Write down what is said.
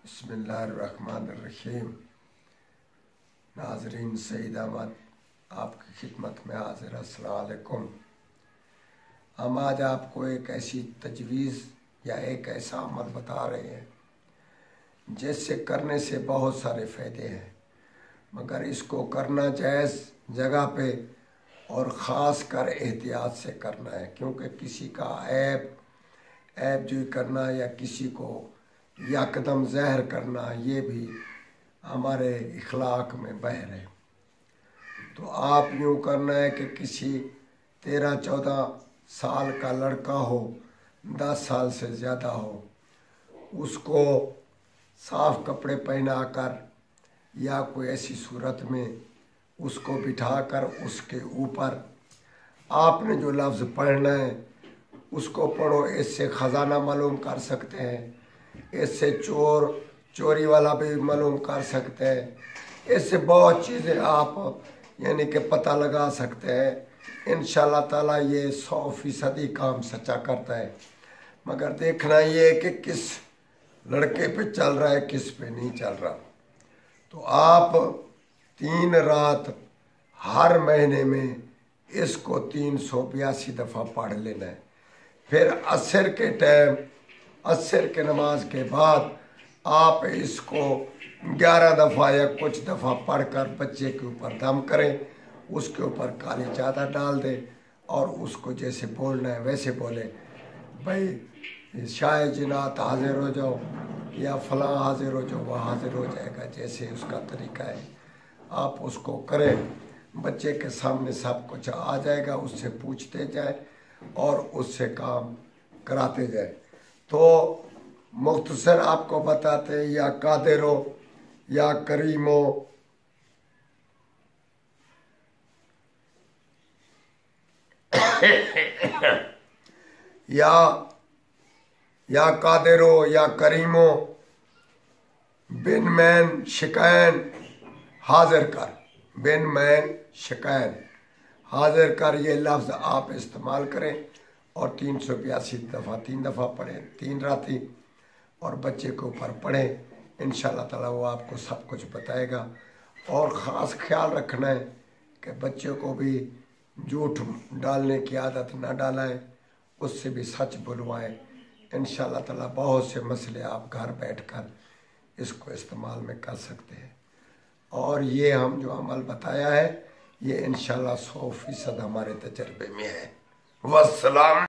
बिस्मिल्लाहिर्रहमानिर्रहीम। नाजरीन, सईद अहमद आपकी खिदमत में हाजिर। अस्सलाम वालेकुम। हम आज आपको एक ऐसी तजवीज़ या एक ऐसा अमल बता रहे हैं जिससे करने से बहुत सारे फ़ायदे हैं, मगर इसको करना जायज़ जगह पे और ख़ास कर एहतियात से करना है, क्योंकि किसी का ऐब जो करना या किसी को यकदम जहर करना ये भी हमारे इखलाक में बहर है। तो आप यूँ करना है कि किसी 13-14 साल का लड़का हो, 10 साल से ज़्यादा हो, उसको साफ़ कपड़े पहना कर या कोई ऐसी सूरत में उसको बिठाकर उसके ऊपर आपने जो लफ्ज़ पढ़ना है उसको पढ़ो। इससे ख़जाना मालूम कर सकते हैं, इससे चोरी वाला भी मालूम कर सकते हैं, इससे बहुत चीज़ें आप यानी कि पता लगा सकते हैं। इंशाअल्लाह ताला ये 100% काम सच्चा करता है, मगर देखना ये है कि किस लड़के पे चल रहा है, किस पे नहीं चल रहा। तो आप 3 रात हर महीने में इसको 382 दफ़ा पढ़ लेना है। फिर असर के टाइम, असर के नमाज के बाद आप इसको 11 दफ़ा या कुछ दफ़ा पढ़कर बच्चे के ऊपर दम करें, उसके ऊपर काली चादर डाल दें और उसको जैसे बोलना है वैसे बोले, भाई शाह जिन्नात हाजिर हो जाओ या फलां हाजिर हो जाओ, वह हाजिर हो जाएगा। जैसे उसका तरीका है आप उसको करें, बच्चे के सामने सब कुछ आ जाएगा, उससे पूछते जाए और उससे काम कराते जाए। तो मुख्तसर आपको बताते हैं, या कादिर हो या करीम हो या कादिर हो या करीम हो, बिन मैन शिकैन हाजिर कर, बिन मैन शिकैन हाजिर कर, ये लफ्ज़ आप इस्तेमाल करें और 382 दफ़ा 3 दफ़ा पढ़ें 3 राती और बच्चे के ऊपर पढ़ें। इंशाअल्लाह ताला वो आपको सब कुछ बताएगा। और ख़ास ख्याल रखना है कि बच्चे को भी झूठ डालने की आदत ना डालें, उससे भी सच बुलवाएं। इंशाअल्लाह ताला बहुत से मसले आप घर बैठकर इसको इस्तेमाल में कर सकते हैं। और ये हम जो अमल बताया है ये इंशाअल्लाह 100% हमारे तजर्बे में है। वस्सलाम।